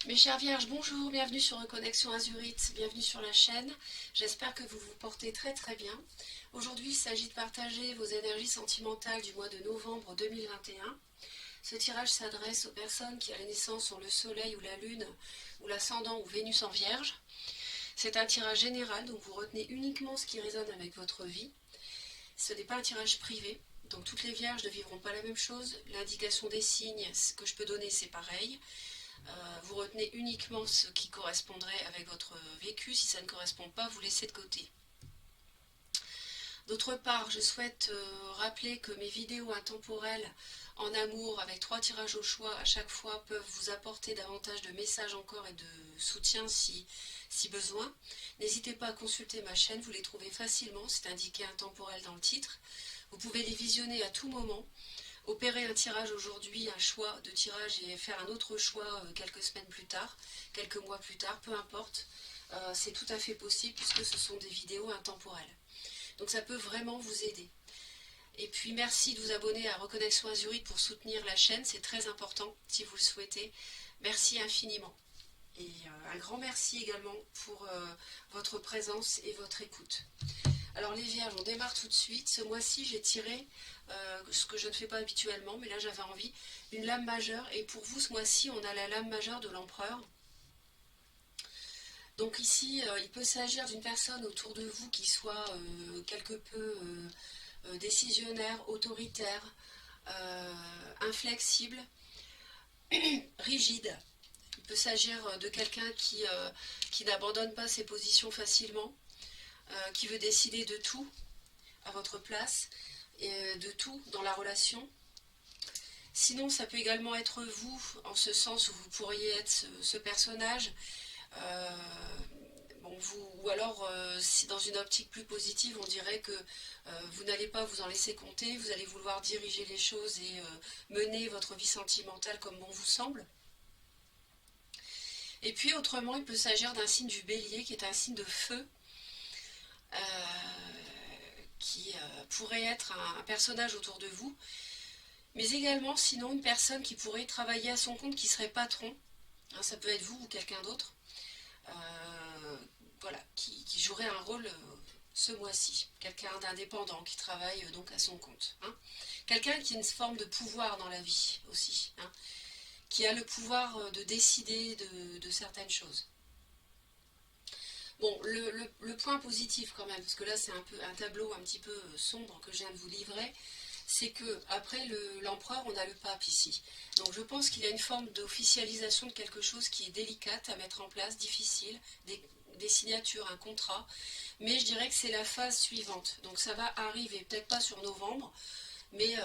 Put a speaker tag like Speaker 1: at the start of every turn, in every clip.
Speaker 1: Mes chères vierges, bonjour, bienvenue sur Reconnexion Azurite, bienvenue sur la chaîne. J'espère que vous vous portez très très bien. Aujourd'hui, il s'agit de partager vos énergies sentimentales du mois de novembre 2021. Ce tirage s'adresse aux personnes qui à la naissance ont le soleil ou la lune ou l'ascendant ou Vénus en vierge. C'est un tirage général, donc vous retenez uniquement ce qui résonne avec votre vie. Ce n'est pas un tirage privé, donc toutes les vierges ne vivront pas la même chose. L'indication des signes, ce que je peux donner, c'est pareil. Vous retenez uniquement ce qui correspondrait avec votre vécu. Si ça ne correspond pas, vous laissez de côté. D'autre part, je souhaite rappeler que mes vidéos intemporelles en amour avec 3 tirages au choix à chaque fois peuvent vous apporter davantage de messages encore et de soutien si besoin. N'hésitez pas à consulter ma chaîne, vous les trouvez facilement, c'est indiqué intemporel dans le titre. Vous pouvez les visionner à tout moment. Opérer un tirage aujourd'hui, un choix de tirage et faire un autre choix quelques semaines plus tard, quelques mois plus tard, peu importe. C'est tout à fait possible puisque ce sont des vidéos intemporelles. Donc ça peut vraiment vous aider. Et puis merci de vous abonner à Reconnexion Azurite pour soutenir la chaîne, c'est très important si vous le souhaitez. Merci infiniment. Et un grand merci également pour votre présence et votre écoute. Alors les vierges, on démarre tout de suite. Ce mois-ci, j'ai tiré, ce que je ne fais pas habituellement, mais là j'avais envie, une lame majeure. Et pour vous, ce mois-ci, on a la lame majeure de l'empereur. Donc ici, il peut s'agir d'une personne autour de vous qui soit quelque peu décisionnaire, autoritaire, inflexible, rigide. Il peut s'agir de quelqu'un qui n'abandonne pas ses positions facilement, qui veut décider de tout à votre place, et de tout dans la relation. Sinon, ça peut également être vous, en ce sens où vous pourriez être ce personnage, ou alors, si dans une optique plus positive, on dirait que vous n'allez pas vous en laisser compter, vous allez vouloir diriger les choses et mener votre vie sentimentale comme bon vous semble. Et puis autrement, il peut s'agir d'un signe du bélier, qui est un signe de feu, qui pourrait être un personnage autour de vous, mais également sinon une personne qui pourrait travailler à son compte, qui serait patron, hein, ça peut être vous ou quelqu'un d'autre, voilà, qui jouerait un rôle ce mois-ci, quelqu'un d'indépendant qui travaille donc à son compte, hein. Quelqu'un qui a une forme de pouvoir dans la vie aussi, hein, qui a le pouvoir de décider de certaines choses. Bon, le point positif quand même, parce que là c'est un tableau un petit peu sombre que je viens de vous livrer, c'est que après l'empereur, on a le pape ici. Donc je pense qu'il y a une forme d'officialisation de quelque chose qui est délicate à mettre en place, difficile, des signatures, un contrat, mais je dirais que c'est la phase suivante. Donc ça va arriver, peut-être pas sur novembre, mais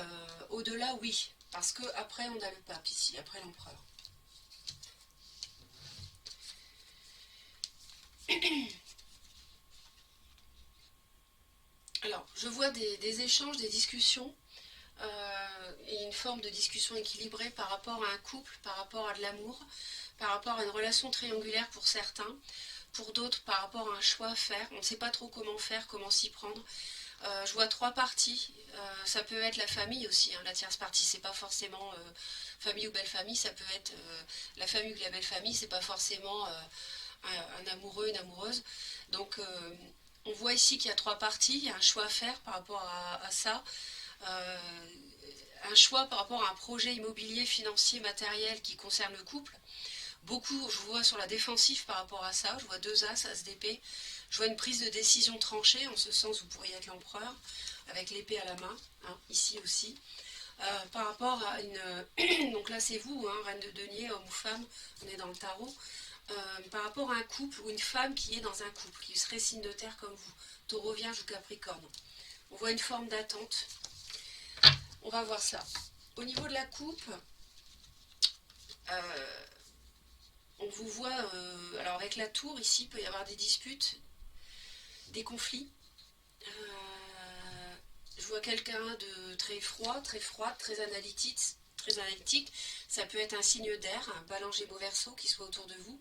Speaker 1: au-delà, oui, parce que après on a le pape ici, après l'empereur. Alors, je vois des échanges, des discussions, et une forme de discussion équilibrée par rapport à un couple, par rapport à de l'amour, par rapport à une relation triangulaire pour certains, pour d'autres par rapport à un choix à faire. On ne sait pas trop comment faire, comment s'y prendre. Je vois 3 parties. Ça peut être la famille aussi, hein, la tierce partie. C'est pas forcément famille ou belle famille, ça peut être la famille ou la belle famille, c'est pas forcément un amoureux, une amoureuse. Donc on voit ici qu'il y a 3 parties, il y a un choix à faire par rapport à ça. Euh, un choix par rapport à un projet immobilier, financier, matériel qui concerne le couple. Beaucoup, je vois sur la défensive par rapport à ça, je vois 2 As, As d'épée, je vois une prise de décision tranchée, en ce sens vous pourriez être l'empereur, avec l'épée à la main, hein, ici aussi. Par rapport à une... donc là c'est vous, hein, reine de denier, homme ou femme, on est dans le tarot. Par rapport à un couple ou une femme qui est dans un couple, qui serait signe de terre comme vous, taureau, vierge ou capricorne. On voit une forme d'attente. On va voir ça. Au niveau de la coupe, on vous voit, alors avec la tour ici, il peut y avoir des disputes, des conflits. Je vois quelqu'un de très froid, très froide, très analytique. Très analytique. Ça peut être un signe d'air, un balance Gémeaux-Verseau qui soit autour de vous.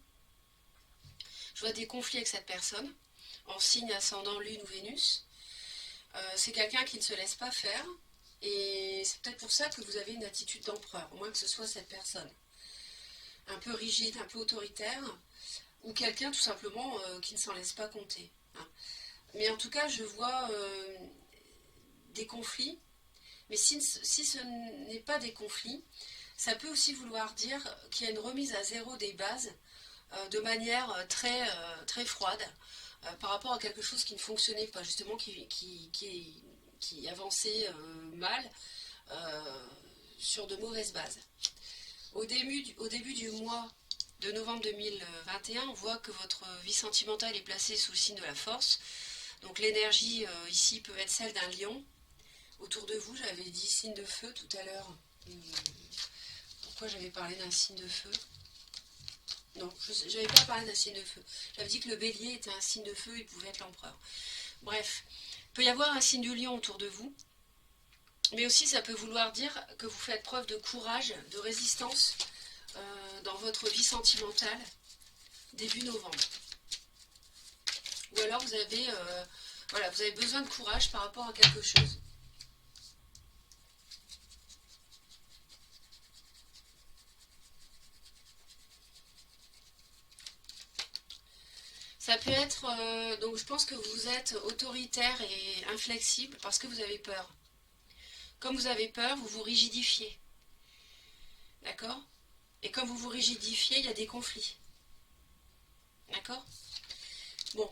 Speaker 1: Je vois des conflits avec cette personne, en signe ascendant Lune ou Vénus. C'est quelqu'un qui ne se laisse pas faire, et c'est peut-être pour ça que vous avez une attitude d'empereur, au moins que ce soit cette personne. un peu rigide, un peu autoritaire, ou quelqu'un tout simplement qui ne s'en laisse pas compter, hein. Mais en tout cas, je vois des conflits, mais si ce n'est pas des conflits, ça peut aussi vouloir dire qu'il y a une remise à zéro des bases de manière très froide par rapport à quelque chose qui ne fonctionnait pas, justement qui avançait mal euh, sur de mauvaises bases. Au début du mois de novembre 2021, on voit que votre vie sentimentale est placée sous le signe de la force. Donc l'énergie ici peut être celle d'un lion. Autour de vous, j'avais dit signe de feu tout à l'heure. Pourquoi j'avais parlé d'un signe de feu? Non, je n'avais pas parlé d'un signe de feu. J'avais dit que le bélier était un signe de feu et pouvait être l'empereur. Bref, il peut y avoir un signe du lion autour de vous. Mais aussi, ça peut vouloir dire que vous faites preuve de courage, de résistance dans votre vie sentimentale début novembre. Ou alors vous avez besoin de courage par rapport à quelque chose. Ça peut être, donc je pense que vous êtes autoritaire et inflexible parce que vous avez peur. Comme vous avez peur, vous vous rigidifiez. D'accord? Et comme vous vous rigidifiez, il y a des conflits. D'accord? Bon.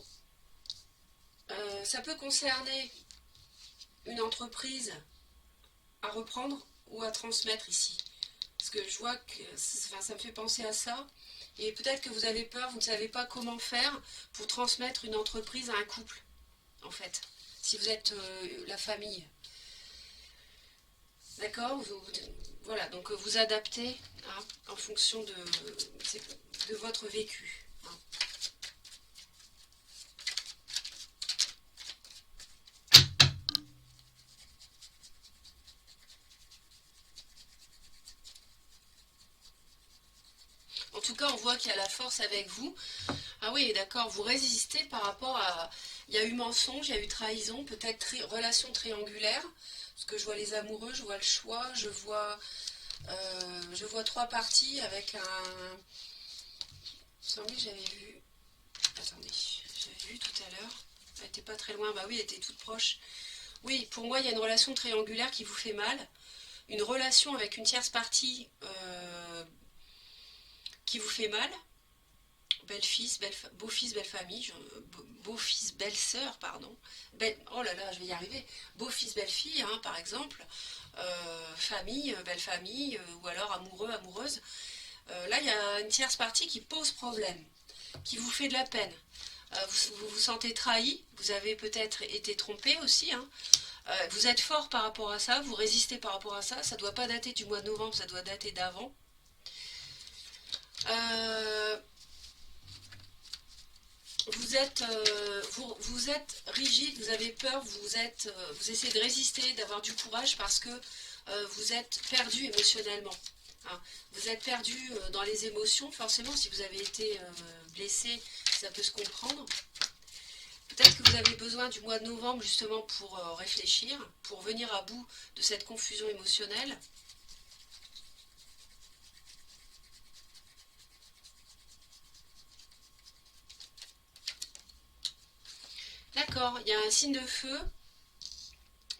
Speaker 1: Ça peut concerner une entreprise à reprendre ou à transmettre ici. Parce que je vois que ça me fait penser à ça. Et peut-être que vous avez peur, vous ne savez pas comment faire pour transmettre une entreprise à un couple, en fait. Si vous êtes la famille. D'accord? Voilà, donc vous adaptez hein, en fonction de votre vécu. Hein. En tout cas, on voit qu'il y a la force avec vous. Ah oui, d'accord, vous résistez par rapport à... Il y a eu mensonge, il y a eu trahison, peut-être relation triangulaire. Parce que je vois les amoureux, je vois le choix, je vois 3 parties avec un... Il me semblait que j'avais vu... Attendez, j'avais vu tout à l'heure. Elle n'était pas très loin, bah oui, elle était toute proche. Oui, pour moi, il y a une relation triangulaire qui vous fait mal. Une relation avec une tierce partie qui vous fait mal. Belle-fils, beau-fils, belle-famille, beau-fils, belle-sœur, pardon. Oh là là, je vais y arriver. Beau-fils, belle-fille, hein, par exemple. Famille, belle-famille, ou alors amoureux, amoureuse. Là, il y a une tierce partie qui pose problème, qui vous fait de la peine. Vous vous sentez trahi, vous avez peut-être été trompé aussi. Hein. Vous êtes fort par rapport à ça, vous résistez par rapport à ça. Ça ne doit pas dater du mois de novembre, ça doit dater d'avant. Vous êtes rigide, vous avez peur, vous essayez de résister, d'avoir du courage parce que vous êtes perdu émotionnellement. Hein. Vous êtes perdu dans les émotions, forcément, si vous avez été blessé, ça peut se comprendre. Peut-être que vous avez besoin du mois de novembre justement pour réfléchir, pour venir à bout de cette confusion émotionnelle. D'accord, il y a un signe de feu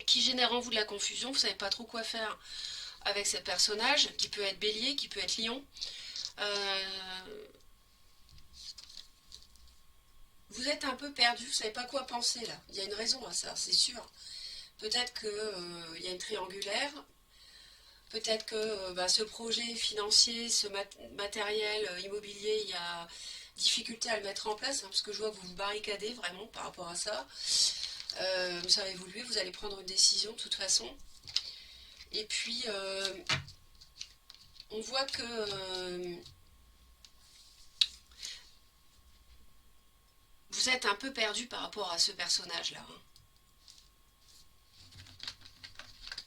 Speaker 1: qui génère en vous de la confusion, vous ne savez pas trop quoi faire avec ce personnage, qui peut être bélier, qui peut être lion. Vous êtes un peu perdu, vous ne savez pas quoi penser là. Il y a une raison à ça, c'est sûr. Peut-être qu'il y a une triangulaire, peut-être que ce projet financier, ce matériel immobilier, il y a difficulté à le mettre en place, hein, parce que je vois que vous vous barricadez vraiment par rapport à ça. Ça va évoluer, vous allez prendre une décision de toute façon. Et puis, on voit que vous êtes un peu perdu par rapport à ce personnage-là. Hein.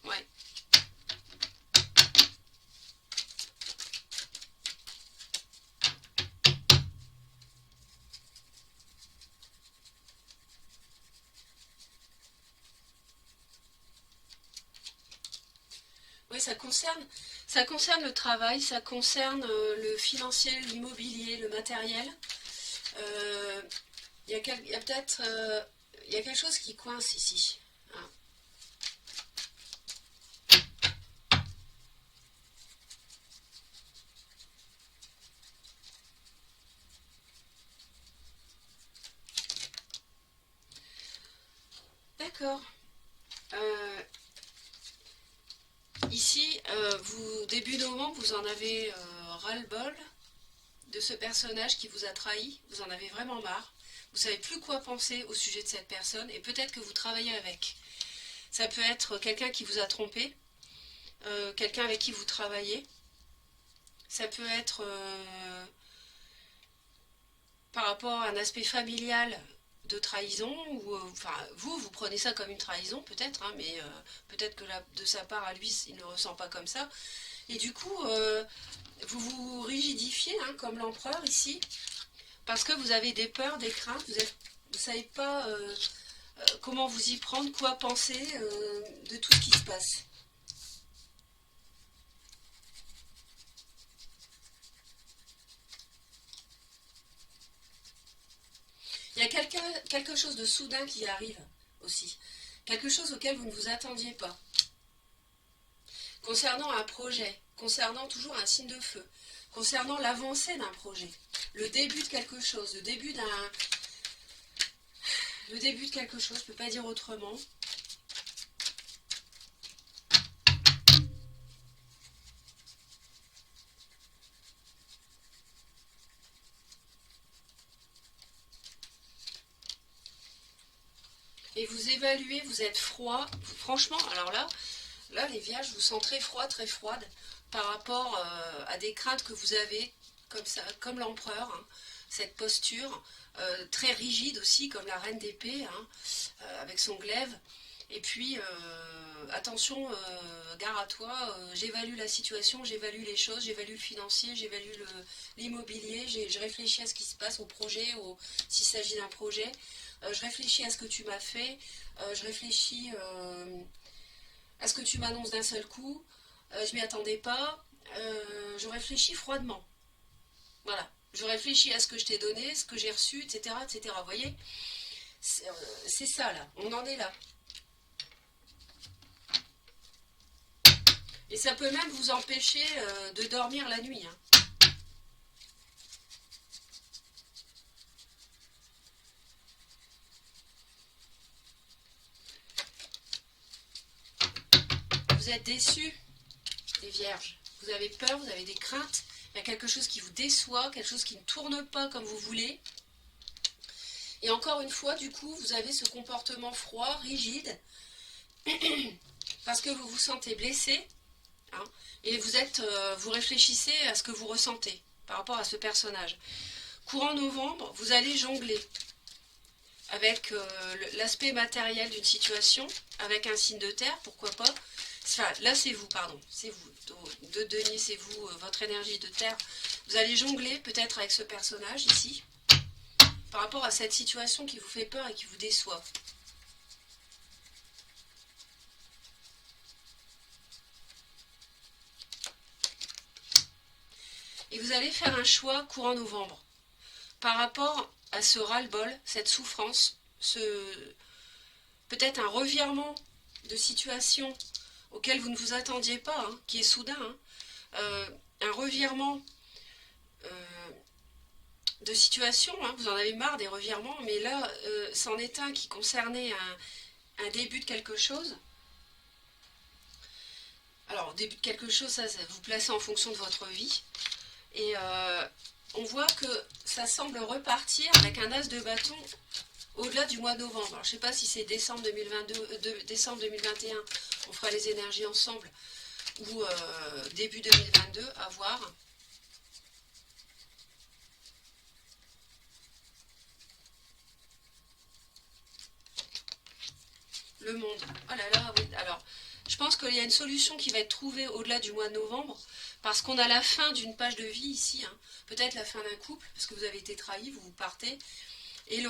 Speaker 1: Ouais. Oui, ça concerne Ça concerne le travail, ça concerne le financier, l'immobilier, le matériel. Il y a peut-être il y a quelque chose qui coince ici. Hein. D'accord. Ici, début novembre, vous en avez ras-le-bol de ce personnage qui vous a trahi. Vous en avez vraiment marre. Vous savez plus quoi penser au sujet de cette personne et peut-être que vous travaillez avec. Ça peut être quelqu'un qui vous a trompé, quelqu'un avec qui vous travaillez. Ça peut être par rapport à un aspect familial de trahison, ou enfin vous prenez ça comme une trahison peut-être, hein, mais peut-être que de sa part à lui il ne le ressent pas comme ça, et du coup vous vous rigidifiez hein, comme l'empereur ici, parce que vous avez des peurs, des craintes, vous ne savez pas comment vous y prendre, quoi penser de tout ce qui se passe. Il y a quelque chose de soudain qui arrive aussi, quelque chose auquel vous ne vous attendiez pas. Concernant un projet, concernant toujours un signe de feu, concernant l'avancée d'un projet, le début de quelque chose, le début de quelque chose, je ne peux pas dire autrement. Et vous évaluez, vous êtes froid, franchement, alors là les vierges, vous sentez très froide par rapport à des craintes que vous avez, comme ça, comme l'empereur, hein, cette posture, très rigide aussi, comme la reine d'épée, hein, avec son glaive. Et puis, attention, gare à toi, j'évalue la situation, j'évalue les choses, j'évalue le financier, j'évalue l'immobilier, je réfléchis à ce qui se passe au projet, s'il s'agit d'un projet, je réfléchis à ce que tu m'as fait, je réfléchis à ce que tu m'annonces d'un seul coup, je m'y attendais pas, je réfléchis froidement. Voilà, je réfléchis à ce que je t'ai donné, ce que j'ai reçu, etc., etc. Vous voyez, c'est ça là, on en est là. Et ça peut même vous empêcher de dormir la nuit. Hein. Vous êtes déçus, les vierges. Vous avez peur, vous avez des craintes. Il y a quelque chose qui vous déçoit, quelque chose qui ne tourne pas comme vous voulez. Et encore une fois, du coup, vous avez ce comportement froid, rigide, parce que vous vous sentez blessé. Hein, et vous réfléchissez à ce que vous ressentez par rapport à ce personnage. Courant novembre, vous allez jongler avec l'aspect matériel d'une situation, avec un signe de terre, pourquoi pas. Enfin, là c'est vous, pardon, c'est vous, de denier, c'est vous, votre énergie de terre. Vous allez jongler peut-être avec ce personnage ici, par rapport à cette situation qui vous fait peur et qui vous déçoit. Et vous allez faire un choix courant novembre, par rapport à ce ras-le-bol, cette souffrance, peut-être un revirement de situation auquel vous ne vous attendiez pas, hein, qui est soudain, hein, un revirement de situation, hein, vous en avez marre des revirements, mais là, c'en est un qui concernait un début de quelque chose. Alors, début de quelque chose, ça vous placez en fonction de votre vie. Et on voit que ça semble repartir avec un as de bâton au-delà du mois de novembre. Alors, je ne sais pas si c'est décembre 2022, décembre 2021, on fera les énergies ensemble, ou début 2022, à voir. Le monde. Oh là là, oui. Alors, je pense qu'il y a une solution qui va être trouvée au-delà du mois de novembre, parce qu'on a la fin d'une page de vie ici, hein. Peut-être la fin d'un couple, parce que vous avez été trahi, vous partez, et le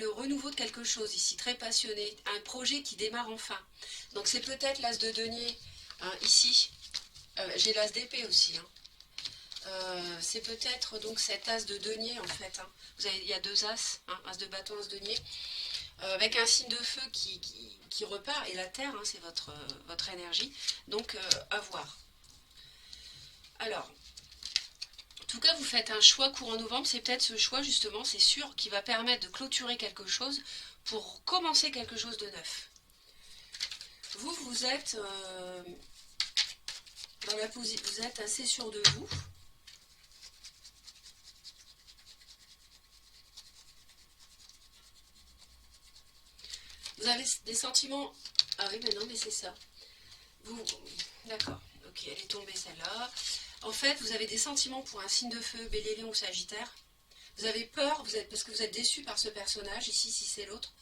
Speaker 1: renouveau de quelque chose ici, très passionné, un projet qui démarre enfin. Donc c'est peut-être l'as de denier, hein, ici, J'ai l'as d'épée aussi, hein. C'est peut-être donc cet as de denier en fait, hein. Il y a deux as, hein, as de bâton, as de denier, avec un signe de feu qui repart, et la terre, hein, c'est votre énergie, donc à voir. Alors, en tout cas, vous faites un choix courant novembre, c'est peut-être ce choix justement, c'est sûr, qui va permettre de clôturer quelque chose pour commencer quelque chose de neuf. Vous êtes dans la position, vous êtes assez sûr de vous. Vous avez des sentiments. Ah oui, mais non, mais c'est ça. Vous, d'accord. Ok, elle est tombée celle-là. En fait, vous avez des sentiments pour un signe de feu, Bélier, Lion ou Sagittaire. Vous avez peur, parce que vous êtes déçu par ce personnage ici, si c'est l'autre.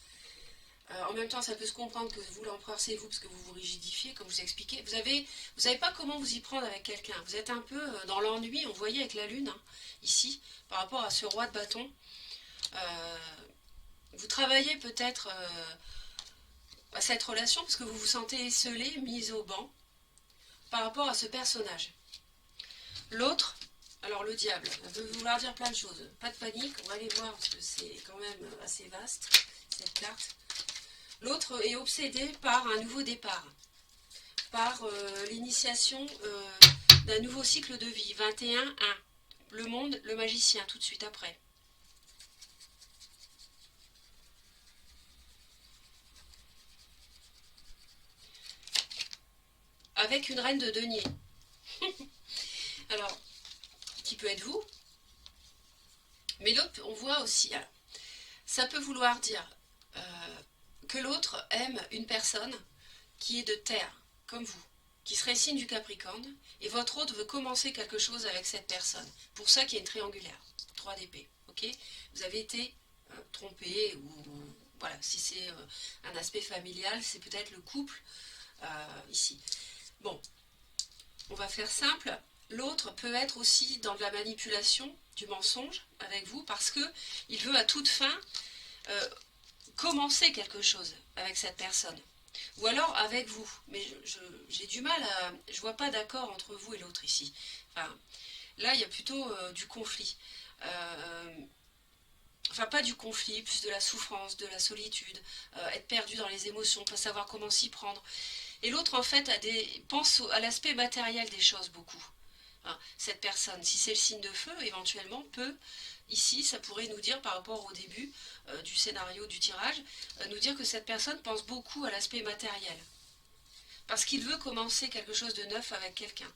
Speaker 1: En même temps, ça peut se comprendre que vous, l'empereur, c'est vous, parce que vous vous rigidifiez, comme je vous ai expliqué. Vous savez pas comment vous y prendre avec quelqu'un. Vous êtes un peu dans l'ennui, on voyait avec la lune, hein, ici, par rapport à ce roi de bâton. Euh, vous travaillez peut-être à cette relation, parce que vous vous sentez esselé, mise au banc, par rapport à ce personnage. L'autre, alors le diable, ça peut vouloir dire plein de choses. Pas de panique, on va aller voir, parce que c'est quand même assez vaste, cette carte. L'autre est obsédé par un nouveau départ, par l'initiation d'un nouveau cycle de vie. 21-1. Le monde, le magicien, tout de suite après. Avec une reine de denier. Alors, qui peut être vous. Mais l'autre, on voit aussi, alors, ça peut vouloir dire que l'autre aime une personne qui est de terre, comme vous, qui serait signe du Capricorne, et votre autre veut commencer quelque chose avec cette personne. Pour ça qu'il y a une triangulaire, 3 d'épée, ok. Vous avez été trompé, ou voilà, si c'est un aspect familial, c'est peut-être le couple, ici. Bon, on va faire simple. L'autre peut être aussi dans de la manipulation, du mensonge avec vous, parce que il veut à toute fin commencer quelque chose avec cette personne. Ou alors avec vous. Mais j'ai du mal à... Je vois pas d'accord entre vous et l'autre ici. Enfin, là, il y a plutôt du conflit. Enfin, pas du conflit, plus de la souffrance, de la solitude, être perdu dans les émotions, pas savoir comment s'y prendre. Et l'autre, en fait, pense à l'aspect matériel des choses beaucoup. Hein, cette personne, si c'est le signe de feu, éventuellement, peut, ici, ça pourrait nous dire, par rapport au début du scénario, du tirage, nous dire que cette personne pense beaucoup à l'aspect matériel. Parce qu'il veut commencer quelque chose de neuf avec quelqu'un.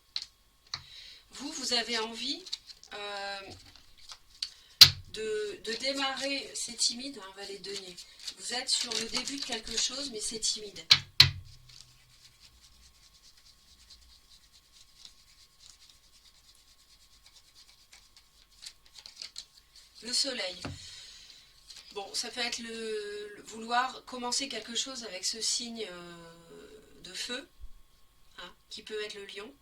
Speaker 1: Vous avez envie de démarrer, c'est timide, hein, on va les donner. Vous êtes sur le début de quelque chose, mais c'est timide. Le soleil. Bon, ça peut être le vouloir commencer quelque chose avec ce signe de feu, hein, qui peut être le lion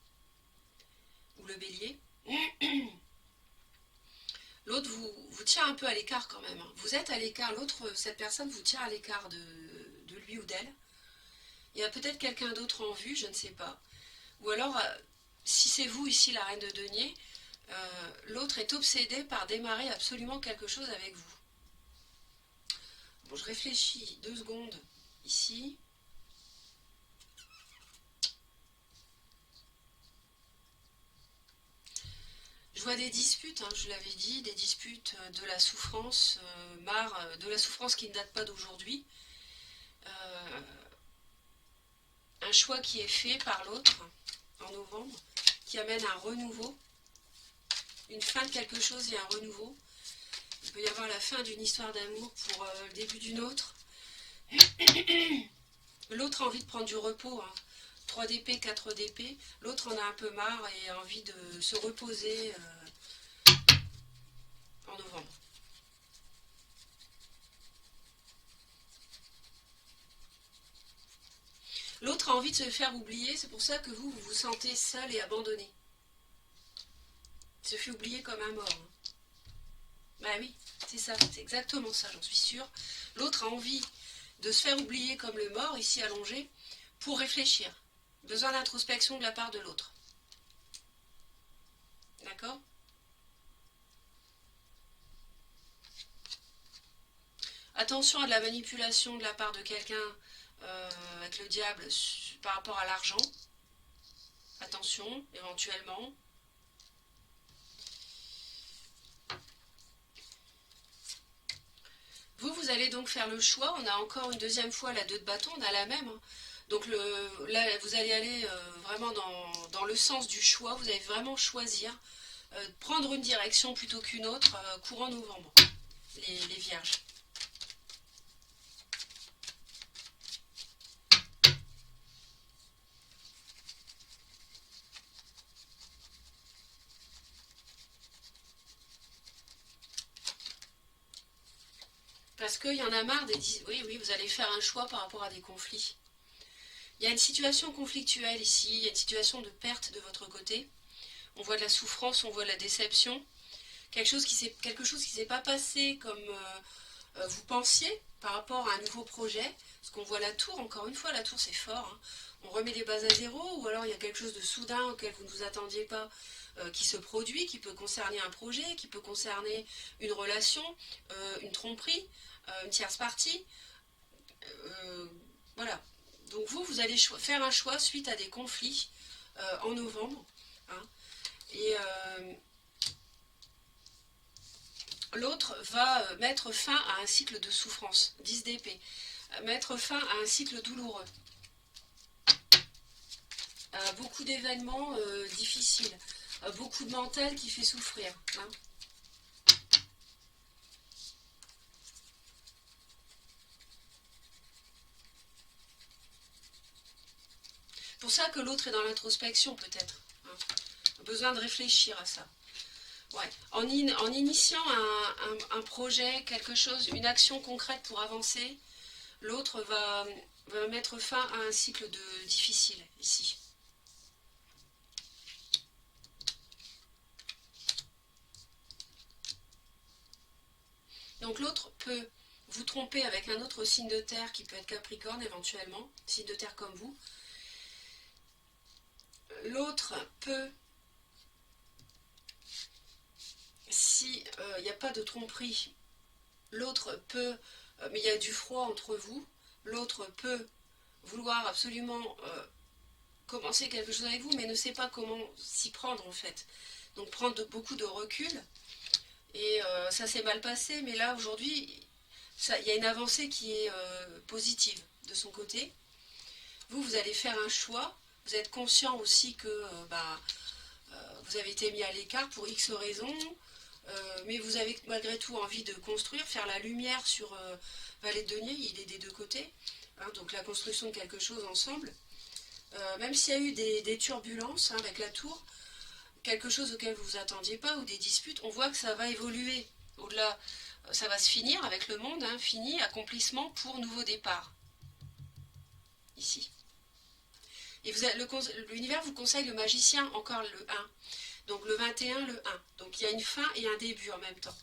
Speaker 1: ou le bélier. L'autre vous tient un peu à l'écart quand même, hein. Vous êtes à l'écart, l'autre, cette personne vous tient à l'écart de lui ou d'elle. Il y a peut-être quelqu'un d'autre en vue, je ne sais pas. Ou alors, si c'est vous ici, la reine de denier, l'autre est obsédé par démarrer absolument quelque chose avec vous. Bon, je réfléchis 2 secondes ici. Je vois des disputes, hein, je l'avais dit, des disputes, de la souffrance, de la souffrance qui ne date pas d'aujourd'hui. Euh, un choix qui est fait par l'autre en novembre, qui amène un renouveau, une fin de quelque chose et un renouveau. Il peut y avoir la fin d'une histoire d'amour pour le début d'une autre. L'autre a envie de prendre du repos, hein. 3 d'épée, 4 d'épée. L'autre en a un peu marre et a envie de se reposer en novembre. L'autre a envie de se faire oublier, c'est pour ça que vous vous sentez seul et abandonné. Il se fait oublier comme un mort, hein. Bah oui, c'est ça, c'est exactement ça, j'en suis sûre. L'autre a envie de se faire oublier comme le mort, ici allongé, pour réfléchir. Besoin d'introspection de la part de l'autre. D'accord? Attention à de la manipulation de la part de quelqu'un avec le diable par rapport à l'argent. Attention, éventuellement. Vous allez donc faire le choix. On a encore une deuxième fois la 2 de bâton, on a la même. Hein. Donc là, vous allez aller vraiment dans le sens du choix. Vous allez vraiment choisir, prendre une direction plutôt qu'une autre, courant novembre, les vierges. Parce qu'il y en a marre des... Oui, vous allez faire un choix par rapport à des conflits. Il y a une situation conflictuelle ici, il y a une situation de perte de votre côté. On voit de la souffrance, on voit de la déception. Quelque chose qui ne s'est pas passé comme vous pensiez par rapport à un nouveau projet. Parce qu'on voit la tour, encore une fois, la tour c'est fort. Hein. On remet les bases à zéro, ou alors il y a quelque chose de soudain auquel vous ne vous attendiez pas qui se produit, qui peut concerner un projet, qui peut concerner une relation, une tromperie, une tierce partie. Voilà. Donc vous allez faire un choix suite à des conflits en novembre. Hein. Et l'autre va mettre fin à un cycle de souffrance, 10 d'épée, mettre fin à un cycle douloureux, à beaucoup d'événements difficiles, à beaucoup de mental qui fait souffrir. Hein. Pour ça que l'autre est dans l'introspection peut-être. Hein. Besoin de réfléchir à ça. Ouais. En initiant un projet, quelque chose, une action concrète pour avancer, l'autre va mettre fin à un cycle difficile ici. Donc l'autre peut vous tromper avec un autre signe de terre qui peut être Capricorne éventuellement, signe de terre comme vous. L'autre peut, si il n'y a pas de tromperie, l'autre peut, mais il y a du froid entre vous, l'autre peut vouloir absolument commencer quelque chose avec vous, mais ne sait pas comment s'y prendre en fait. Donc prendre beaucoup de recul, et ça s'est mal passé, mais là aujourd'hui, il y a une avancée qui est positive de son côté. Vous allez faire un choix, vous êtes conscient aussi que vous avez été mis à l'écart pour X raisons, mais vous avez malgré tout envie de construire, faire la lumière sur Vallée de Denier, il est des deux côtés, hein, donc la construction de quelque chose ensemble. Même s'il y a eu des turbulences hein, avec la tour, quelque chose auquel vous ne vous attendiez pas, ou des disputes, on voit que ça va évoluer. Au-delà, ça va se finir avec le monde, hein, fini, accomplissement pour nouveau départ. Ici. Et l'univers vous conseille le magicien, encore le 1. Donc le 21, le 1. Donc il y a une fin et un début en même temps.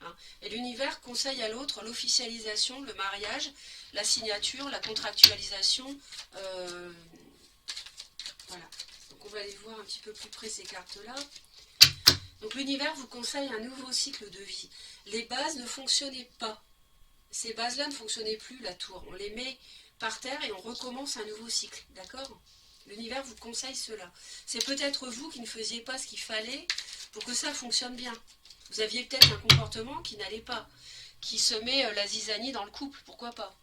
Speaker 1: Hein. Et l'univers conseille à l'autre l'officialisation, le mariage, la signature, la contractualisation. Voilà. Donc on va aller voir un petit peu plus près ces cartes-là. Donc l'univers vous conseille un nouveau cycle de vie. Les bases ne fonctionnaient pas. Ces bases-là ne fonctionnaient plus, la tour. On les met par terre et on recommence un nouveau cycle. D'accord ? L'univers vous conseille cela. C'est peut-être vous qui ne faisiez pas ce qu'il fallait pour que ça fonctionne bien. Vous aviez peut-être un comportement qui n'allait pas, qui semait la zizanie dans le couple, pourquoi pas.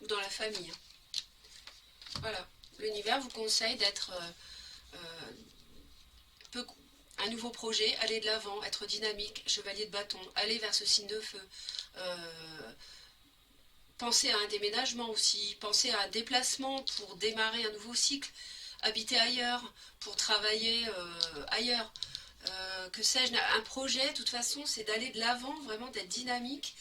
Speaker 1: Ou dans la famille. Voilà. L'univers vous conseille d'être un nouveau projet, aller de l'avant, être dynamique, chevalier de bâton, aller vers ce signe de feu. Pensez à un déménagement aussi, pensez à un déplacement pour démarrer un nouveau cycle, habiter ailleurs, pour travailler ailleurs. Que sais-je, un projet, de toute façon, c'est d'aller de l'avant, vraiment d'être dynamique,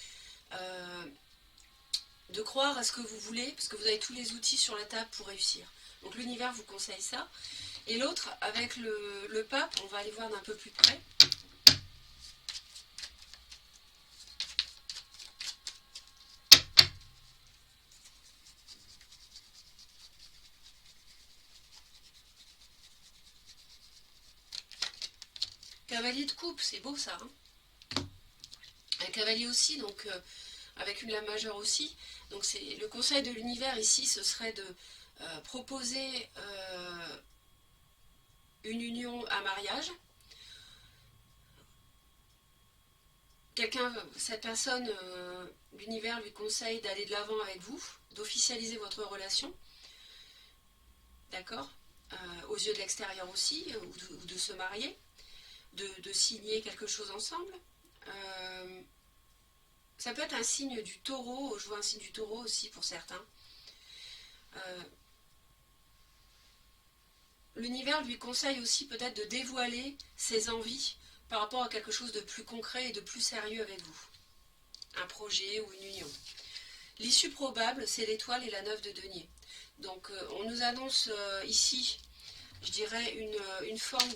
Speaker 1: de croire à ce que vous voulez, parce que vous avez tous les outils sur la table pour réussir. Donc l'univers vous conseille ça. Et l'autre, avec le pape, on va aller voir d'un peu plus près. Cavalier de coupe, c'est beau ça. Hein, un cavalier aussi, donc avec une lame majeure aussi. Donc c'est le conseil de l'univers ici, ce serait de proposer une union à mariage. Cette personne, l'univers lui conseille d'aller de l'avant avec vous, d'officialiser votre relation, d'accord, aux yeux de l'extérieur aussi, ou de se marier, de signer quelque chose ensemble. Ça peut être un signe du taureau, je vois un signe du taureau aussi pour certains. L'univers lui conseille aussi peut-être de dévoiler ses envies par rapport à quelque chose de plus concret et de plus sérieux avec vous. Un projet ou une union. L'issue probable, c'est l'étoile et la 9 de denier. Donc on nous annonce ici, je dirais, une forme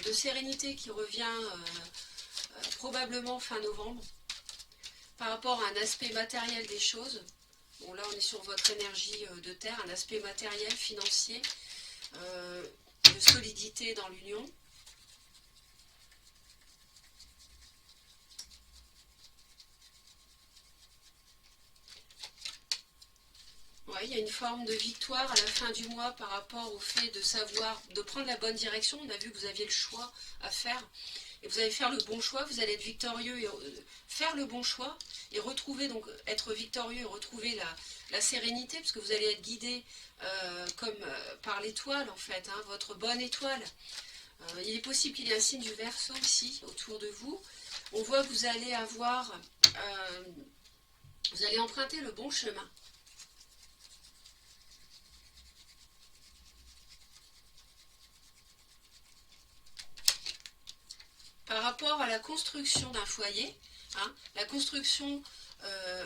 Speaker 1: de sérénité qui revient probablement fin novembre par rapport à un aspect matériel des choses. Bon, là on est sur votre énergie de terre, un aspect matériel, financier, de solidité dans l'union. Ouais, il y a une forme de victoire à la fin du mois par rapport au fait de savoir, de prendre la bonne direction. On a vu que vous aviez le choix à faire et vous allez faire le bon choix, vous allez être victorieux et faire le bon choix et retrouver, donc être victorieux et retrouver la sérénité, parce que vous allez être guidé comme par l'étoile en fait, hein, votre bonne étoile. Il est possible qu'il y ait un signe du Verseau ici autour de vous. On voit que vous allez avoir, vous allez emprunter le bon chemin. Par rapport à la construction d'un foyer, hein, la construction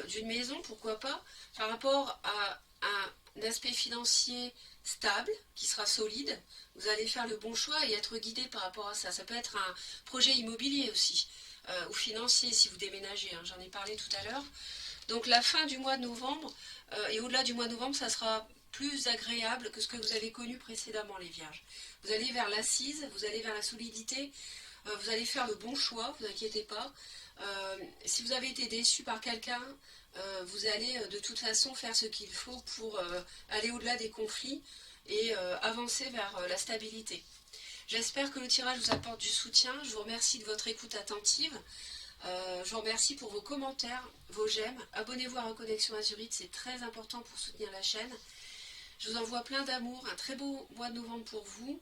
Speaker 1: d'une maison, pourquoi pas, par rapport à un aspect financier stable, qui sera solide, vous allez faire le bon choix et être guidé par rapport à ça. Ça peut être un projet immobilier aussi, ou financier si vous déménagez, hein, j'en ai parlé tout à l'heure. Donc la fin du mois de novembre, et au-delà du mois de novembre, ça sera plus agréable que ce que vous avez connu précédemment, les Vierges. Vous allez vers l'assise, vous allez vers la solidité, vous allez faire le bon choix, vous inquiétez pas. Si vous avez été déçu par quelqu'un, vous allez de toute façon faire ce qu'il faut pour aller au-delà des conflits et avancer vers la stabilité. J'espère que le tirage vous apporte du soutien. Je vous remercie de votre écoute attentive. Je vous remercie pour vos commentaires, vos j'aime. Abonnez-vous à Reconnexion Azurite, c'est très important pour soutenir la chaîne. Je vous envoie plein d'amour, un très beau mois de novembre pour vous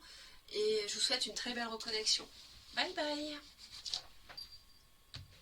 Speaker 1: et je vous souhaite une très belle reconnexion. Bye bye!